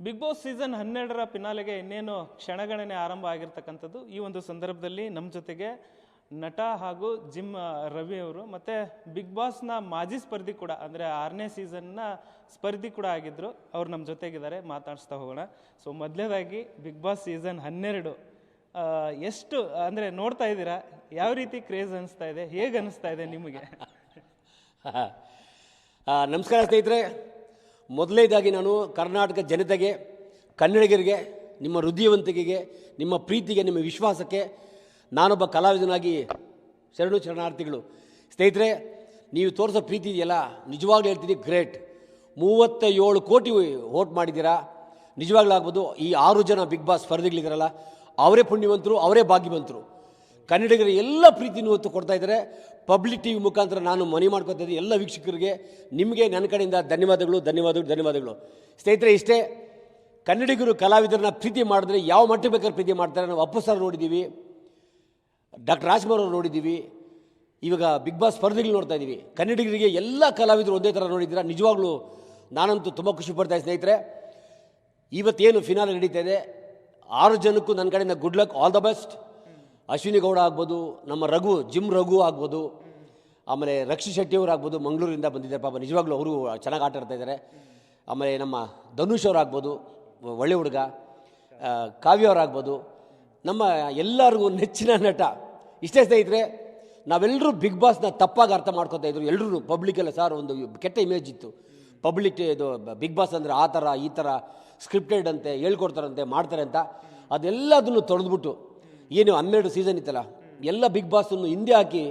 Big boss season 12ರ ಫಿನಾಲೆಗೆ ಇನ್ನೇನು ಕ್ಷಣಗಣನೆ ಆರಂಭ ಆಗಿರ್ತಕ್ಕಂಥದ್ದು. ಈ ಒಂದು ಸಂದರ್ಭದಲ್ಲಿ ನಮ್ಮ ಜೊತೆಗೆ ನಟ ಹಾಗೂ ಜಿಮ್ ರವಿ ಅವರು ಮತ್ತು ಬಿಗ್ ಬಾಸ್ನ ಮಾಜಿ ಸ್ಪರ್ಧಿ ಕೂಡ, ಅಂದರೆ 6ನೇ ಸೀಸನ್ನ ಸ್ಪರ್ಧಿ ಕೂಡ ಆಗಿದ್ದರು, ಅವ್ರು ನಮ್ಮ ಜೊತೆಗಿದ್ದಾರೆ. ಮಾತಾಡಿಸ್ತಾ ಹೋಗೋಣ. ಸೊ ಮೊದಲೇದಾಗಿ ಬಿಗ್ ಬಾಸ್ ಸೀಸನ್ 12 ಎಷ್ಟು ಅಂದರೆ ನೋಡ್ತಾ ಇದ್ದೀರಾ, ಯಾವ ರೀತಿ ಕ್ರೇಜ್ ಅನಿಸ್ತಾ ಇದೆ, ಹೇಗೆ ಅನಿಸ್ತಾ ಇದೆ ನಿಮಗೆ? ನಮಸ್ಕಾರ ಸ್ನೇಹಿತರೆ. ಮೊದಲನೇದಾಗಿ ನಾನು ಕರ್ನಾಟಕ ಜನತೆಗೆ, ಕನ್ನಡಿಗರಿಗೆ, ನಿಮ್ಮ ಹೃದಯವಂತಿಕೆಗೆ, ನಿಮ್ಮ ಪ್ರೀತಿಗೆ, ನಿಮ್ಮ ವಿಶ್ವಾಸಕ್ಕೆ ನಾನೊಬ್ಬ ಕಲಾವಿದನಾಗಿ ಶರಣಾರ್ಥಿಗಳು. ಸ್ನೇಹಿತರೆ, ನೀವು ತೋರಿಸೋ ಪ್ರೀತಿ ಇದೆಯಲ್ಲ, ನಿಜವಾಗ್ಲೂ ಹೇಳ್ತೀನಿ, ಗ್ರೇಟ್. 37 ಕೋಟಿ ವೋಟ್ ಮಾಡಿದ್ದೀರಾ. ನಿಜವಾಗ್ಲೂ ಆಗ್ಬೋದು. ಈ 6 ಜನ ಬಿಗ್ ಬಾಸ್ ಸ್ಪರ್ಧಿಗಳಿದ್ದಾರಲ್ಲ, ಅವರೇ ಪುಣ್ಯವಂತರು, ಅವರೇ ಭಾಗ್ಯವಂತರು. ಕನ್ನಡಿಗರ ಎಲ್ಲ ಪ್ರೀತಿನೂ ಹೊತ್ತು ಕೊಡ್ತಾ ಇದ್ದಾರೆ. ಪಬ್ಲಿಕ್ ಟಿವಿ ಮುಖಾಂತರ ನಾನು ಮನವಿ ಮಾಡ್ಕೊತಾ ಇದ್ದೀನಿ ಎಲ್ಲ ವೀಕ್ಷಕರಿಗೆ, ನಿಮಗೆ ನನ್ನ ಕಡೆಯಿಂದ ಧನ್ಯವಾದಗಳು. ಸ್ನೇಹಿತರೆ, ಇಷ್ಟೇ, ಕನ್ನಡಿಗರು ಕಲಾವಿದರನ್ನ ಪ್ರೀತಿ ಮಾಡಿದ್ರೆ ಯಾವ ಮಟ್ಟಕ್ಕೆ ಬೇಕಾದ್ರೆ ಪ್ರೀತಿ ಮಾಡ್ತಾರೆ. ನಾವು ಅಪ್ಪು ಸರ್ ನೋಡಿದ್ದೀವಿ, ಡಾಕ್ಟರ್ ರಾಜ್ಕುಮಾರ್ ಅವರು ನೋಡಿದ್ದೀವಿ, ಇವಾಗ ಬಿಗ್ ಬಾಸ್ ಸ್ಪರ್ಧೆಗಳು ನೋಡ್ತಾ ಇದ್ದೀವಿ. ಕನ್ನಡಿಗರಿಗೆ ಎಲ್ಲ ಕಲಾವಿದರು ಒಂದೇ ಥರ ನೋಡಿದ್ದೀರಾ. ನಿಜವಾಗ್ಲೂ ನಾನಂತೂ ತುಂಬ ಖುಷಿ ಪಡ್ತಾ ಸ್ನೇಹಿತರೆ. ಇವತ್ತೇನು ಫಿನಾಲೆ ನಡೀತಾ ಇದೆ, 6 ಜನಕ್ಕೂ ನನ್ನ ಕಡೆಯಿಂದ good luck, all the best. Ashwini Gowda ಆಗ್ಬೋದು, ನಮ್ಮ ಜಿಮ್ ರಘು ಆಗ್ಬೋದು, ಆಮೇಲೆ ರಕ್ಷಿ ಶೆಟ್ಟಿ ಅವರು ಆಗ್ಬೋದು, ಮಂಗಳೂರಿಂದ ಬಂದಿದ್ದಾರೆ ಪಾಪ, ನಿಜವಾಗ್ಲೂ ಅವರು ಚೆನ್ನಾಗಿ ಆಟ ಆಡ್ತಾ ಇದ್ದಾರೆ. ಆಮೇಲೆ ನಮ್ಮ ಧನುಷ್ ಅವ್ರು ಆಗ್ಬೋದು, ಒಳ್ಳೆ ಹುಡುಗ, ಕಾವ್ಯ ಅವ್ರಾಗ್ಬೋದು, ನಮ್ಮ ಎಲ್ಲರಿಗೂ ನೆಚ್ಚಿನ ನಟ. ಇಷ್ಟೇ ಸ್ನೇಹಿತರೆ, ನಾವೆಲ್ಲರೂ ಬಿಗ್ ಬಾಸ್ನ ತಪ್ಪಾಗಿ ಅರ್ಥ ಮಾಡ್ಕೊತಾ ಇದ್ರು ಎಲ್ಲರೂ. ಪಬ್ಲಿಕ್ಕೆಲ್ಲ ಸರ್ ಒಂದು ಕೆಟ್ಟ ಇಮೇಜ್ ಇತ್ತು, ಪಬ್ಲಿಕ್ ಇದು ಬಿಗ್ ಬಾಸ್ ಅಂದರೆ ಆ ಥರ ಈ ಥರ ಸ್ಕ್ರಿಪ್ಟೆಡ್ ಅಂತೆ, ಹೇಳ್ಕೊಡ್ತಾರಂತೆ, ಮಾಡ್ತಾರೆ ಅಂತ. ಅದೆಲ್ಲದನ್ನು ತೊಳೆದ್ಬಿಟ್ಟು ಏನು 12 ಸೀಸನ್ ಇತ್ತಲ್ಲ, ಎಲ್ಲ ಬಿಗ್ ಬಾಸನ್ನು ಹಿಂದೆ ಹಾಕಿ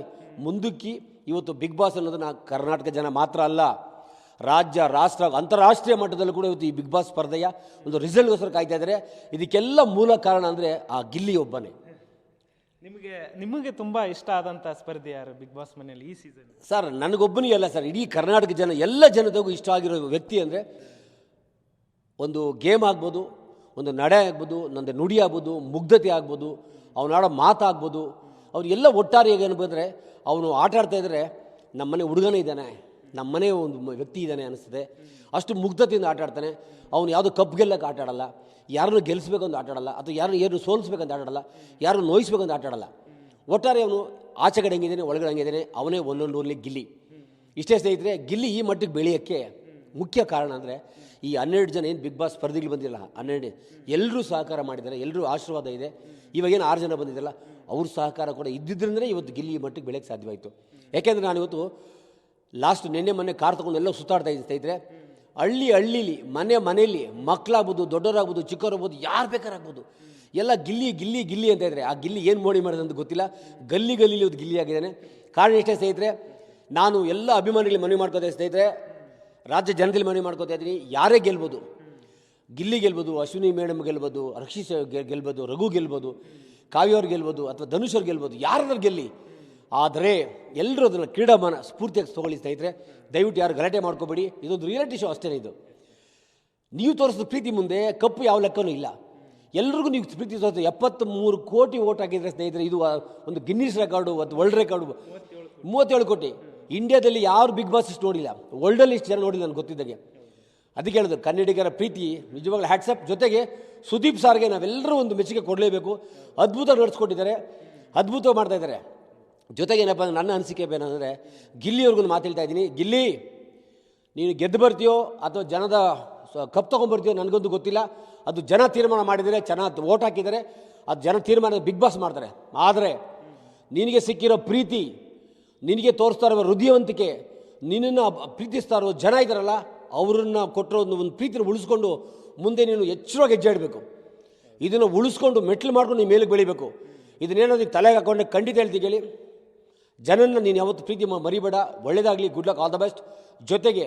ಮುಂದಕ್ಕೆ ಇವತ್ತು ಬಿಗ್ ಬಾಸ್ ಅನ್ನೋದನ್ನು ಕರ್ನಾಟಕ ಜನ ಮಾತ್ರ ಅಲ್ಲ, ರಾಜ್ಯ, ರಾಷ್ಟ್ರ, ಅಂತಾರಾಷ್ಟ್ರೀಯ ಮಟ್ಟದಲ್ಲೂ ಕೂಡ ಇವತ್ತು ಈ ಬಿಗ್ ಬಾಸ್ ಸ್ಪರ್ಧೆಯ ಒಂದು ರಿಸಲ್ಟ್ಗೋಸ್ಕರ ಕಾಯ್ತಾ ಇದ್ದಾರೆ. ಇದಕ್ಕೆಲ್ಲ ಮೂಲ ಕಾರಣ ಅಂದರೆ ಆ ಗಿಲ್ಲಿ ಒಬ್ಬನೇ. ನಿಮಗೆ ತುಂಬ ಇಷ್ಟ ಆದಂಥ ಸ್ಪರ್ಧೆ ಯಾರು ಬಿಗ್ ಬಾಸ್ ಮನೆಯಲ್ಲಿ ಈ ಸೀಸನ್? ಸರ್, ನನಗೊಬ್ಬನಿಗೆ ಅಲ್ಲ ಸರ್, ಇಡೀ ಕರ್ನಾಟಕ ಜನ ಎಲ್ಲ ಜನತೆಗೂ ಇಷ್ಟ ಆಗಿರೋ ವ್ಯಕ್ತಿ ಅಂದರೆ, ಒಂದು ಗೇಮ್ ಆಗ್ಬೋದು, ಒಂದು ನಡೆ ಆಗ್ಬೋದು, ನಂದು ನುಡಿ ಆಗ್ಬೋದು, ಮುಗ್ಧತೆ ಆಗ್ಬೋದು, ಅವನಾಡೋ ಮಾತಾಗ್ಬೋದು, ಅವ್ರು ಎಲ್ಲ ಒಟ್ಟಾರೆ ಹೇಗೆ ಅನ್ಬೋದ್ರೆ, ಅವನು ಆಟ ಆಡ್ತಾ ಇದ್ದರೆ ನಮ್ಮನೆ ಹುಡುಗನೇ ಇದ್ದಾನೆ, ನಮ್ಮನೆ ಒಂದು ವ್ಯಕ್ತಿ ಇದ್ದಾನೆ ಅನಿಸ್ತದೆ. ಅಷ್ಟು ಮುಗ್ಧತೆಯಿಂದ ಆಟ ಆಡ್ತಾನೆ. ಅವನು ಯಾವುದೋ ಕಪ್ ಗೆಲ್ಲಕ್ಕೆ ಆಟ ಆಡಲ್ಲ, ಯಾರನ್ನು ಗೆಲ್ಲಿಸ್ಬೇಕಂತ ಆಟ ಆಡಲ್ಲ, ಅಥವಾ ಏನು ಸೋಲಿಸ್ಬೇಕಂತ ಆಟ ಆಡಲ್ಲ, ಯಾರನ್ನು ನೋಯಿಸ್ಬೇಕಂತ ಆಟ ಆಡಲ್ಲ. ಒಟ್ಟಾರೆ ಅವನು ಆಚೆ ಕಡೆ ಹೆಂಗಿದ್ದಾನೆ, ಒಳಗಡೆ ಹಂಗಿದ್ದಾನೆ, ಅವನೇ ಒಂದೊಂದು ಗಿಲ್ಲಿ. ಇಷ್ಟೇ ಸ್ನೇಹಿತರೆ, ಗಿಲ್ಲಿ ಈ ಮಟ್ಟಿಗೆ ಬೆಳೆಯೋಕ್ಕೆ ಮುಖ್ಯ ಕಾರಣ ಅಂದರೆ ಈ 12 ಜನ ಏನು ಬಿಗ್ ಬಾಸ್ ಸ್ಪರ್ಧಿಗಳು ಬಂದಿಲ್ಲ, 12 ಎಲ್ಲರೂ ಸಹಕಾರ ಮಾಡಿದ್ದಾರೆ, ಎಲ್ಲರೂ ಆಶೀರ್ವಾದ ಇದೆ. ಇವಾಗೇನು 6 ಜನ ಬಂದಿದ್ದಲ್ಲ, ಅವ್ರ ಸಹಕಾರ ಕೂಡ ಇದ್ದಿದ್ದರಿಂದ ಇವತ್ತು ಗಿಲ್ಲಿ ಈ ಮಟ್ಟಿಗೆ ಬೆಳೆಯೋಕ್ಕೆ ಸಾಧ್ಯವಾಯಿತು. ಯಾಕೆಂದರೆ ನಾನು ಇವತ್ತು ಲಾಸ್ಟ್ ಮೊನ್ನೆ ಕಾರ್ ತೊಗೊಂಡು ಎಲ್ಲ ಸುತ್ತಾಡ್ತಾ ಇದ್ದೀನಿ ಸ್ನೇಹಿತರೆ. ಹಳ್ಳೀಲಿ ಮನೆಯಲ್ಲಿ ಮಕ್ಕಳಾಗ್ಬೋದು, ದೊಡ್ಡವರಾಗ್ಬೋದು, ಚಿಕ್ಕವರಾಗ್ಬೋದು, ಯಾರು ಬೇಕಾರಾಗ್ಬೋದು, ಎಲ್ಲ ಗಿಲ್ಲಿ ಅಂತ ಇದ್ದಾರೆ. ಆ ಗಿಲ್ಲಿ ಏನು ಮೋಡಿ ಮಾಡೋದು ಅಂತ ಗೊತ್ತಿಲ್ಲ, ಗಲ್ಲಿ ಇವತ್ತು ಗಿಲ್ಲಿ ಆಗಿದ್ದಾನೆ. ಕಾರಣ ಇಷ್ಟೇ ಸ್ನೇಹಿತರೆ, ನಾನು ಎಲ್ಲ ಅಭಿಮಾನಿಗಳಿಗೆ ಮನವಿ ಮಾಡ್ಕೋತಾ ಸ್ನೇಹಿತರೆ, ರಾಜ್ಯ ಜನತೆಯಲ್ಲಿ ಮನವಿ ಮಾಡ್ಕೋತಾ ಇದ್ದೀನಿ, ಯಾರೇ ಗೆಲ್ಬೋದು, ಗಿಲ್ಲಿ ಗೆಲ್ಬೋದು, ಅಶ್ವಿನಿ ಮೇಡಮ್ ಗೆಲ್ಬೋದು, ರಕ್ಷಿತ್ ಗೆಲ್ಬೋದು, ರಘು ಗೆಲ್ಬೋದು, ಕಾವ್ಯ ಅವ್ರು ಗೆಲ್ಬೋದು, ಅಥವಾ ಧನುಷ್ ಅವ್ರು ಗೆಲ್ಬೋದು, ಯಾರಾದ್ರೂ ಗೆಲ್ಲಿ. ಆದರೆ ಎಲ್ಲರೂ ಅದನ್ನು ಕ್ರೀಡಾಮಾನ ಸ್ಫೂರ್ತಿಯಾಗಿ ತೊಗೊಳ್ಳಿ ಸ್ನೇಹಿತರೆ. ದಯವಿಟ್ಟು ಯಾರು ಗಲಾಟೆ ಮಾಡ್ಕೋಬೇಡಿ. ಇದೊಂದು ರಿಯಾಲಿಟಿ ಶೋ ಅಷ್ಟೇ. ಇದು ನೀವು ತೋರಿಸಿದ ಪ್ರೀತಿ ಮುಂದೆ ಕಪ್ಪು ಯಾವ ಲೆಕ್ಕನೂ ಇಲ್ಲ. ಎಲ್ರಿಗೂ ನೀವು ಪ್ರೀತಿ ತೋರಿಸಿದ 73 ಕೋಟಿ ಓಟ್ ಹಾಕಿದರೆ ಸ್ನೇಹಿತರೆ, ಇದು ಒಂದು ಗಿನ್ನಿಸ್ ರೆಕಾರ್ಡು, ಮತ್ತು ವರ್ಲ್ಡ್ ರೆಕಾರ್ಡು. 37 ಕೋಟಿ. ಇಂಡಿಯಾದಲ್ಲಿ ಯಾರು ಬಿಗ್ ಬಾಸ್ ಇಷ್ಟು ನೋಡಿಲ್ಲ, ವರ್ಲ್ಡಲ್ಲಿ ಇಷ್ಟು ಜನ ನೋಡಿಲ್ಲ ನನಗೆ ಗೊತ್ತಿದ್ದಾಗೆ. ಅದಕ್ಕೆ ಹೇಳಿದ್ರು, ಕನ್ನಡಿಗರ ಪ್ರೀತಿ ನಿಜವಾಗ್ಲೂ ಹ್ಯಾಟ್ಸಪ್. ಜೊತೆಗೆ ಸುದೀಪ್ ಸಾರ್ಗೆ ನಾವೆಲ್ಲರೂ ಒಂದು ಮೆಚ್ಚುಗೆ ಕೊಡಲೇಬೇಕು. ಅದ್ಭುತ ನಡೆಸ್ಕೊಟ್ಟಿದ್ದಾರೆ, ಅದ್ಭುತ ಮಾಡ್ತಾ ಇದ್ದಾರೆ. ಜೊತೆಗೆ ಏನಪ್ಪ ಅಂದರೆ, ನನ್ನ ಅನಿಸಿಕೆ ಏನಂದರೆ, ಗಿಲ್ಲಿಯವ್ರಿಗೂ ಮಾತಾಡ್ತಾ ಇದ್ದೀನಿ, ಗಿಲ್ಲಿ ನೀನು ಗೆದ್ದು ಬರ್ತೀಯೋ ಅಥವಾ ಜನದ ಕಪ್ ತೊಗೊಂಡ್ಬರ್ತೀಯೋ ನನಗೊಂದು ಗೊತ್ತಿಲ್ಲ. ಅದು ಜನ ತೀರ್ಮಾನ ಮಾಡಿದರೆ, ಚೆನ್ನಾಗಿ ಓಟ್ ಹಾಕಿದ್ದಾರೆ, ಅದು ಜನ ತೀರ್ಮಾನ ಬಿಗ್ ಬಾಸ್ ಮಾಡ್ತಾರೆ. ಆದರೆ ನಿನಗೆ ಸಿಕ್ಕಿರೋ ಪ್ರೀತಿ, ನಿನಗೆ ತೋರಿಸ್ತಾ ಇರೋ ಹೃದಯವಂತಿಕೆ, ನಿನ್ನನ್ನು ಪ್ರೀತಿಸ್ತಾ ಇರೋ ಜನ ಇದ್ದಾರಲ್ಲ, ಅವರನ್ನು ಕೊಟ್ಟಿರೋ ಒಂದು ಪ್ರೀತಿನ ಉಳಿಸ್ಕೊಂಡು ಮುಂದೆ ನೀನು ಎಚ್ಚರವಾಗಿ ಹೆಜ್ಜೆ ಇಡಬೇಕು. ಇದನ್ನು ಉಳಿಸ್ಕೊಂಡು ಮೆಟ್ಲು ಮಾಡ್ಕೊಂಡು ನೀನು ಮೇಲಕ್ಕೆ ಬೆಳಿಬೇಕು. ಇದನ್ನೇನೋದಕ್ಕೆ ತಲೆಗೆ ಹಾಕೊಂಡೆ ಖಂಡಿತ ಹೇಳ್ತೀನಿ ಕೇಳಿ, ಜನನ ನೀನು ಯಾವತ್ತು ಪ್ರೀತಿ ಮರಿಬೇಡ. ಒಳ್ಳೇದಾಗಲಿ, good luck, all the best. ಜೊತೆಗೆ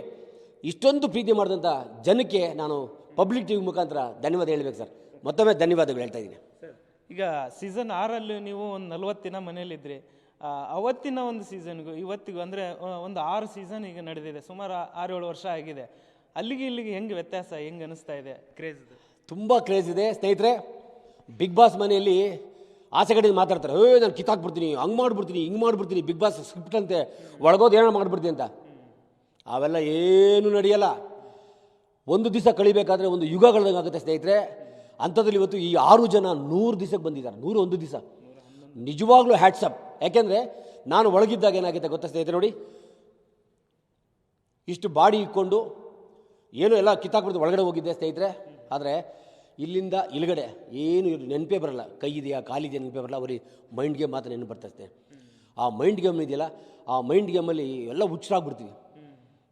ಇಷ್ಟೊಂದು ಪ್ರೀತಿ ಮಾಡಿದಂಥ ಜನಕ್ಕೆ ನಾನು ಪಬ್ಲಿಕ್ ಟಿವಿ ಮುಖಾಂತರ ಧನ್ಯವಾದ ಹೇಳಬೇಕು ಸರ್. ಮತ್ತೊಮ್ಮೆ ಧನ್ಯವಾದಗಳು ಹೇಳ್ತಾ ಇದ್ದೀನಿ ಸರ್. ಈಗ ಸೀಸನ್ 6ರಲ್ಲಿ ನೀವು ಒಂದು 40 ದಿನ ಮನೇಲಿದ್ರಿ. ಅವತ್ತಿನ ಒಂದು ಸೀಸನ್ಗೂ ಇವತ್ತಿಗೂ ಅಂದರೆ ಒಂದು 6 ಸೀಸನ್ ಈಗ ನಡೆದಿದೆ, ಸುಮಾರು 6-7 ವರ್ಷ ಆಗಿದೆ. ಇಲ್ಲಿಗೆ ಹೆಂಗೆ ವ್ಯತ್ಯಾಸ, ಹೆಂಗೆ ಅನಿಸ್ತಾ ಇದೆ ಕ್ರೇಜ್? ತುಂಬ ಕ್ರೇಜ್ ಇದೆ ಸ್ನೇಹಿತರೆ. ಬಿಗ್ ಬಾಸ್ ಮನೆಯಲ್ಲಿ ಆಚೆ ಕಡೆ ಮಾತಾಡ್ತಾರೆ, ನಾನು ಕಿತ್ತಾಕ್ಬಿಡ್ತೀನಿ, ಹಂಗೆ ಮಾಡಿಬಿಡ್ತೀನಿ, ಹಿಂಗೆ ಮಾಡಿಬಿಡ್ತೀನಿ, ಬಿಗ್ ಬಾಸ್ ಸ್ಕ್ರಿಪ್ಟ್ ಅಂತೆ, ಒಳಗೋದು ಏನೋ ಮಾಡಿಬಿಡ್ತೀನಿ ಅಂತ. ಅವೆಲ್ಲ ಏನು ನಡೆಯಲ್ಲ. ಒಂದು ದಿವಸ ಕಳಿಬೇಕಾದ್ರೆ ಒಂದು ಯುಗಗಳಾಗುತ್ತೆ ಸ್ನೇಹಿತರೆ. ಅಂಥದ್ರಲ್ಲಿ ಇವತ್ತು ಈ 6 ಜನ 100 ದಿವಸಕ್ಕೆ ಬಂದಿದ್ದಾರೆ, 101 ದಿವಸ. ನಿಜವಾಗ್ಲೂ ಹ್ಯಾಟ್ಸಪ್. ಯಾಕೆಂದರೆ ನಾನು ಒಳಗಿದ್ದಾಗ ಏನಾಗುತ್ತೆ ಗೊತ್ತಾ ಸ್ನೇಹಿತರೆ, ನೋಡಿ ಇಷ್ಟು ಬಾಡಿ ಇಟ್ಕೊಂಡು ಏನೋ ಎಲ್ಲ ಕಿತ್ತಾಕ್ಬಿಡ್ತು ಒಳಗಡೆ ಹೋಗಿದ್ದೆ ಸ್ನೇಹಿತರೆ. ಆದರೆ ಇಲ್ಲಿಂದ ಇಲ್ಗಡೆ ಏನು ನೆನಪೇ ಬರಲ್ಲ, ಕೈ ಇದೆಯಾ ಕಾಲಿದೆಯಾ ನೆನಪೇ ಬರಲ್ಲ, ಅವರಿಗೆ ಮೈಂಡ್ ಗೇಮ್ ಮಾತ್ರ ನೆನಪು ಬರ್ತದೆ. ಆ ಮೈಂಡ್ ಗೇಮ್ ಇದೆಯಲ್ಲ, ಆ ಮೈಂಡ್ ಗೇಮಲ್ಲಿ ಎಲ್ಲ ಹುಚ್ಚರಾಗ್ಬಿಡ್ತೀವಿ.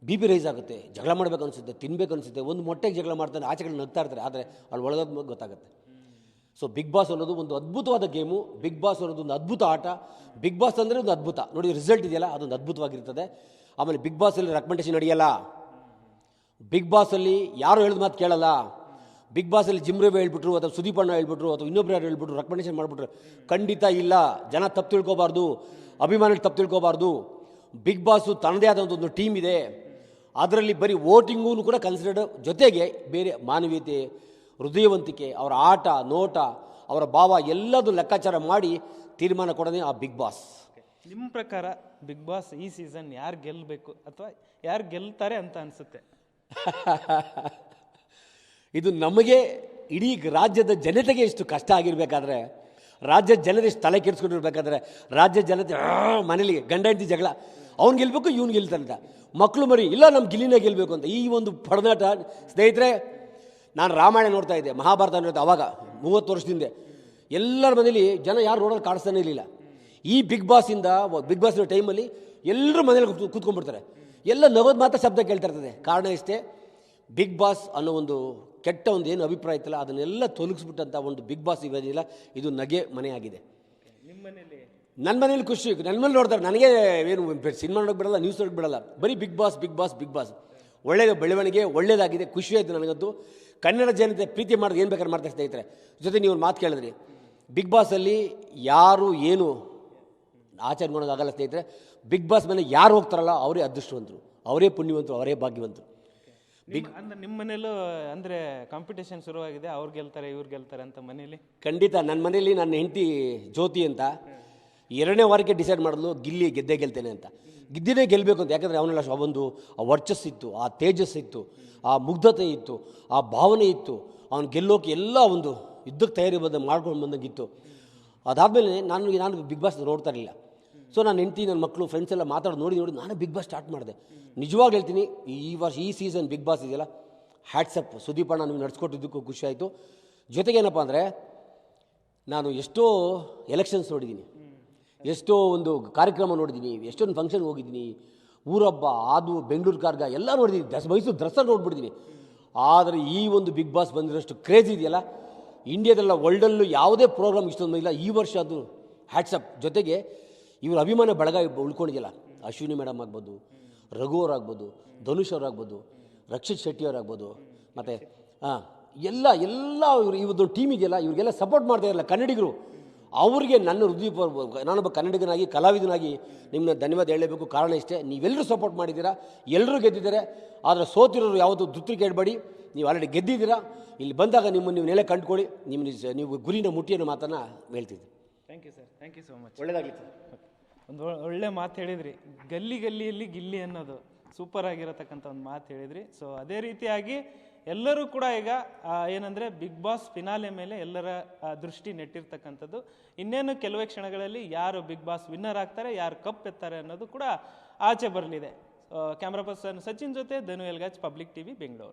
ಬಿ ಪಿ ರೈಸ್ ಆಗುತ್ತೆ, ಜಗಳ ಮಾಡಬೇಕು ಅನಿಸುತ್ತೆ, ತಿನ್ನಬೇಕು ಅನಿಸುತ್ತೆ. ಒಂದು ಮೊಟ್ಟೆಗೆ ಜಗಳ ಮಾಡ್ತಾನೆ, ಆಚೆಗಳು ನಗ್ತಾ ಇರ್ತಾರೆ, ಆದರೆ ಅಲ್ಲಿ ಒಳಗೋದ್ ಗೊತ್ತಾಗುತ್ತೆ. ಸೊ ಬಿಗ್ ಬಾಸ್ ಅನ್ನೋದು ಒಂದು ಅದ್ಭುತವಾದ ಗೇಮು, ಬಿಗ್ ಬಾಸ್ ಅನ್ನೋದು ಒಂದು ಅದ್ಭುತ ಆಟ. ಬಿಗ್ ಬಾಸ್ ಅಂದರೆ ಒಂದು ಅದ್ಭುತ. ನೋಡಿ ರಿಸಲ್ಟ್ ಇದೆಯಲ್ಲ, ಅದೊಂದು ಅದ್ಭುತವಾಗಿರ್ತದೆ. ಆಮೇಲೆ ಬಿಗ್ ಬಾಸಲ್ಲಿ ರೆಕಮೆಂಡೇಷನ್ ನಡೆಯಲ್ಲ, ಬಿಗ್ ಬಾಸಲ್ಲಿ ಯಾರು ಹೇಳಿದ ಮಾತು ಕೇಳಲ್ಲ. ಬಿಗ್ ಬಾಸಲ್ಲಿ ಜಿಮ್ ರವಿ ಹೇಳ್ಬಿಟ್ರು ಅಥವಾ ಸುದೀಪ್ ಅಣ್ಣ ಹೇಳ್ಬಿಟ್ರು ಅಥವಾ ಇನ್ನೊಬ್ರು ಯಾರು ಹೇಳ್ಬಿಟ್ರು ರೆಕಮೆಂಡೇಷನ್ ಮಾಡಿಬಿಟ್ರು, ಖಂಡಿತ ಇಲ್ಲ. ಜನ ತಪ್ಪು ತಿಳ್ಕೊಬಾರ್ದು, ಅಭಿಮಾನಿಗಳು ತಪ್ಪು ತಿಳ್ಕೊಬಾರ್ದು. ಬಿಗ್ ಬಾಸು ತನ್ನದೇ ಆದ ಒಂದು ಟೀಮ್ ಇದೆ, ಅದರಲ್ಲಿ ಬರೀ ವೋಟಿಂಗೂ ಕೂಡ ಕನ್ಸಿಡರ್ಡ್, ಜೊತೆಗೆ ಬೇರೆ ಮಾನವೀಯತೆ, ಹೃದಯವಂತಿಕೆ, ಅವರ ಆಟ ನೋಟ, ಅವರ ಭಾವ ಎಲ್ಲದೂ ಲೆಕ್ಕಾಚಾರ ಮಾಡಿ ತೀರ್ಮಾನ ಕೊಡೋದೇ ಆ ಬಿಗ್ ಬಾಸ್. ನಿಮ್ಮ ಪ್ರಕಾರ ಬಿಗ್ ಬಾಸ್ ಈ ಸೀಸನ್ ಯಾರು ಗೆಲ್ಲಬೇಕು ಅಥವಾ ಯಾರು ಗೆಲ್ತಾರೆ ಅಂತ ಅನಿಸುತ್ತೆ? ಇದು ನಮಗೆ ಇಡೀ ರಾಜ್ಯದ ಜನತೆಗೆ ಇಷ್ಟು ಕಷ್ಟ ಆಗಿರಬೇಕಾದ್ರೆ, ರಾಜ್ಯದ ಜನತೆ ಇಷ್ಟು ತಲೆ ಕೆಡಿಸ್ಕೊಂಡಿರ್ಬೇಕಾದ್ರೆ, ರಾಜ್ಯದ ಜನತೆ ಮನೇಲಿ ಗಂಡ ಹೆಂಡತಿ ಜಗಳ, ಅವ್ನು ಗೆಲ್ಲಬೇಕು ಇವ್ನು ಗೆಲ್ತಾನಂತ, ಮಕ್ಕಳು ಮರಿ ಇಲ್ಲ ನಮ್ಮ ಗಿಲ್ಲಿನೇ ಗೆಲ್ಲಬೇಕು ಅಂತ ಈ ಒಂದು ಪಡನಾಟ ಸ್ನೇಹಿತರೆ. ನಾನು ರಾಮಾಯಣ ನೋಡ್ತಾ ಇದ್ದೆ, ಮಹಾಭಾರತ ನೋಡ್ತಾ, ಅವಾಗ 30 ವರ್ಷದಿಂದ ಎಲ್ಲರ ಮನೇಲಿ ಜನ ಯಾರು ನೋಡೋದು ಕಾಣಿಸ್ತಾನೆ ಇರಲಿಲ್ಲ. ಈ ಬಿಗ್ ಬಾಸಿನ ಟೈಮಲ್ಲಿ ಎಲ್ಲರೂ ಮನೇಲಿ ಕೂತ್ಕೊಂಡ್ಬಿಡ್ತಾರೆ, ಎಲ್ಲ ನಗೋದು ಮಾತ್ರ ಶಬ್ದ ಕೇಳ್ತಾ ಇರ್ತದೆ. ಕಾರಣ ಇಷ್ಟೇ, ಬಿಗ್ ಬಾಸ್ ಅನ್ನೋ ಒಂದು ಕೆಟ್ಟ ಒಂದು ಏನು ಅಭಿಪ್ರಾಯ ಇತ್ತಲ್ಲ ಅದನ್ನೆಲ್ಲ ತೊಲಗಿಸ್ಬಿಟ್ಟಂಥ ಒಂದು ಬಿಗ್ ಬಾಸ್ ಇರೋದಿಲ್ಲ, ಇದು ನಗೆ ಮನೆಯಾಗಿದೆ. ನಿಮ್ಮ ಮನೇಲಿ? ನನ್ನ ಮನೇಲಿ ಖುಷಿ, ನನ್ನ ಮನೇಲಿ ನೋಡ್ತಾರೆ. ನನಗೆ ಏನು ಸಿನಿಮಾ ನೋಡೋಕೆ ಬಿಡಲ್ಲ, ನ್ಯೂಸ್ ನೋಡೋಕೆ ಬಿಡಲ್ಲ, ಬರೀ Bigg Boss Bigg Boss Bigg Boss. ಒಳ್ಳೆಯ ಬೆಳವಣಿಗೆ, ಒಳ್ಳೆಯದಾಗಿದೆ, ಖುಷಿ ಆಯಿತು ನನಗಂತೂ. ಕನ್ನಡ ಜನತೆ ಪ್ರೀತಿ ಮಾಡೋದು ಏನು ಬೇಕಾದ್ರೆ ಮಾಡ್ತಾರೆ ಸ್ನೇಹಿತರೆ. ಜೊತೆ ನೀವು ಒಂದು ಮಾತು ಕೇಳಿದ್ರಿ, ಬಿಗ್ ಬಾಸಲ್ಲಿ ಯಾರು ಏನು ಆಚರಣೆ ಮಾಡೋದಾಗಲ್ಲ ಸ್ನೇಹಿತರೆ. ಬಿಗ್ ಬಾಸ್ ಮೇಲೆ ಯಾರು ಹೋಗ್ತಾರಲ್ಲ ಅವರೇ ಅದೃಷ್ಟವಂತರು, ಅವರೇ ಪುಣ್ಯವಂತರು, ಅವರೇ ಭಾಗ್ಯವಂತರು. ಅಂದ್ರೆ ನಿಮ್ಮ ಮನೇಲೂ ಅಂದರೆ ಕಾಂಪಿಟೇಷನ್ ಶುರುವಾಗಿದೆ, ಅವ್ರು ಗೆಲ್ತಾರೆ ಇವ್ರು ಗೆಲ್ತಾರೆ ಅಂತ ಮನೇಲಿ? ಖಂಡಿತ. ನನ್ನ ಮನೇಲಿ ನನ್ನ ಹೆಂಡತಿ ಜ್ಯೋತಿ ಅಂತ 2ನೇ ವಾರಕ್ಕೆ ಡಿಸೈಡ್ ಮಾಡಿದ್ಲು, ಗಿಲ್ಲಿ ಗೆದ್ದೇ ಗೆಲ್ತೇನೆ ಅಂತ. ಗೆದ್ದಿನೇ ಗೆಲ್ಲಬೇಕು ಅಂತ. ಯಾಕಂದರೆ ಅವನೆಲ್ಲ ಒಂದು ಆ ವರ್ಚಸ್ಸಿತ್ತು, ಆ ತೇಜಸ್ಸಿತ್ತು, ಆ ಮುಗ್ಧತೆ ಇತ್ತು, ಆ ಭಾವನೆ ಇತ್ತು. ಅವನು ಗೆಲ್ಲೋಕೆ ಎಲ್ಲ ಒಂದು ಯುದ್ಧಕ್ಕೆ ತಯಾರಿ ಮಾಡ್ಕೊಂಡು ಬಂದಂಗಿತ್ತು. ಅದಾದಮೇಲೆ ನಾನು ಬಿಗ್ ಬಾಸ್ ನೋಡ್ತಾ ಇರಲಿಲ್ಲ. ಸೊ ನಾನು ಹೆಂಡತಿ, ನನ್ನ ಮಕ್ಕಳು, ಫ್ರೆಂಡ್ಸ್ ಎಲ್ಲ ಮಾತಾಡೋದು ನೋಡಿ ನಾನು ಬಿಗ್ ಬಾಸ್ ಸ್ಟಾರ್ಟ್ ಮಾಡಿದೆ. ನಿಜವಾಗ್ಲೂ ಹೇಳ್ತೀನಿ, ಈ ವರ್ಷ ಈ ಸೀಸನ್ ಬಿಗ್ ಬಾಸ್ ಇದೆಯಲ್ಲ, ಹ್ಯಾಟ್ಸಪ್. ಸುದೀಪ್ ಅಣ್ಣ ನೀವು ನಡೆಸ್ಕೊಟ್ಟಿದ್ದಕ್ಕೂ ಖುಷಿ ಆಯಿತು. ಜೊತೆಗೇನಪ್ಪ ಅಂದರೆ, ನಾನು ಎಷ್ಟೋ ಎಲೆಕ್ಷನ್ಸ್ ನೋಡಿದ್ದೀನಿ, ಎಷ್ಟೋ ಒಂದು ಕಾರ್ಯಕ್ರಮ ನೋಡಿದ್ದೀನಿ, ಎಷ್ಟೊಂದು ಫಂಕ್ಷನ್ ಹೋಗಿದ್ದೀನಿ, ಊರಬ್ಬ ಅದು ಬೆಂಗಳೂರು ಕಾರ್ಗ ಎಲ್ಲ ನೋಡಿದ್ದೀನಿ, ಮೈಸೂರು ದಸರಾ ನೋಡ್ಬಿಡ್ತೀನಿ. ಆದರೆ ಈ ಒಂದು ಬಿಗ್ ಬಾಸ್ ಬಂದಿರೋಷ್ಟು ಕ್ರೇಜ್ ಇದೆಯಲ್ಲ, ಇಂಡಿಯಾದಲ್ಲ ವರ್ಲ್ಡಲ್ಲೂ ಯಾವುದೇ ಪ್ರೋಗ್ರಾಮ್ ಇಷ್ಟೊಂದು ಇಲ್ಲ. ಈ ವರ್ಷ ಅದು ಹ್ಯಾಟ್ಸಪ್. ಜೊತೆಗೆ ಇವ್ರ ಅಭಿಮಾನ ಬಳಗ ಉಳ್ಕೊಂಡಿದೆಯಲ್ಲ, ಅಶ್ವಿನಿ ಮೇಡಮ್ ಆಗ್ಬೋದು, ರಘು ಅವರಾಗ್ಬೋದು, ಧನುಷ್ ಅವರಾಗ್ಬೋದು, ರಕ್ಷಿತ್ ಶೆಟ್ಟಿ ಅವರಾಗ್ಬೋದು, ಮತ್ತು ಎಲ್ಲ ಇವರು ಈ ಒಂದು ಟೀಮ್ ಇದೆಯಲ್ಲ, ಇವ್ರಿಗೆಲ್ಲ ಸಪೋರ್ಟ್ ಮಾಡ್ತಾ ಇರಲ್ಲ ಕನ್ನಡಿಗರು. ಅವರಿಗೆ ನನ್ನ ನಾನೊಬ್ಬ ಕನ್ನಡಿಗನಾಗಿ, ಕಲಾವಿದನಾಗಿ ನಿಮ್ಮನ್ನ ಧನ್ಯವಾದ ಹೇಳಲೇಬೇಕು. ಕಾರಣ ಇಷ್ಟೇ, ನೀವೆಲ್ಲರೂ ಸಪೋರ್ಟ್ ಮಾಡಿದ್ದೀರಾ, ಎಲ್ಲರೂ ಗೆದ್ದಿದ್ದಾರೆ. ಆದರೆ ಸೋತಿರೋರು ಯಾವುದು ದುತ್ರಿಕೆ ಇಡಬೇಡಿ, ನೀವು ಆಲ್ರೆಡಿ ಗೆದ್ದಿದ್ದೀರಾ. ಇಲ್ಲಿ ಬಂದಾಗ ನೀವು ನೆಲೆ ಕಂಡುಕೊಳ್ಳಿ, ನೀವು ಗುರಿನ ಮುಟ್ಟಿಯನ್ನು ಮಾತನ್ನು ಹೇಳ್ತಿದ್ದೆ. Thank you sir, thank you so much. ಒಳ್ಳೆಯದಾಗಲಿ ಸರ್. ಒಂದು ಒಳ್ಳೆ ಮಾತು ಹೇಳಿದ್ರಿ, ಗಲ್ಲಿಯಲ್ಲಿ ಗಿಲ್ಲಿ ಅನ್ನೋದು ಸೂಪರ್ ಆಗಿರತಕ್ಕಂಥ ಒಂದು ಮಾತು ಹೇಳಿದ್ರಿ. ಸೊ ಅದೇ ರೀತಿಯಾಗಿ ಎಲ್ಲರೂ ಕೂಡ ಈಗ ಏನಂದರೆ ಬಿಗ್ ಬಾಸ್ ಫಿನಾಲೆ ಮೇಲೆ ಎಲ್ಲರ ದೃಷ್ಟಿ ನೆಟ್ಟಿರ್ತಕ್ಕಂಥದ್ದು. ಇನ್ನೇನು ಕೆಲವೇ ಕ್ಷಣಗಳಲ್ಲಿ ಯಾರು ಬಿಗ್ ಬಾಸ್ ವಿನ್ನರ್ ಆಗ್ತಾರೆ, ಯಾರು ಕಪ್ ಎತ್ತಾರೆ ಅನ್ನೋದು ಕೂಡ ಆಚೆ ಬರಲಿದೆ. ಕ್ಯಾಮ್ರಾ ಪರ್ಸನ್ ಸಚಿನ್ ಜೊತೆ ಧನು ಎಲ್ಗಾಜ್, ಪಬ್ಲಿಕ್ ಟಿವಿ, ಬೆಂಗಳೂರು.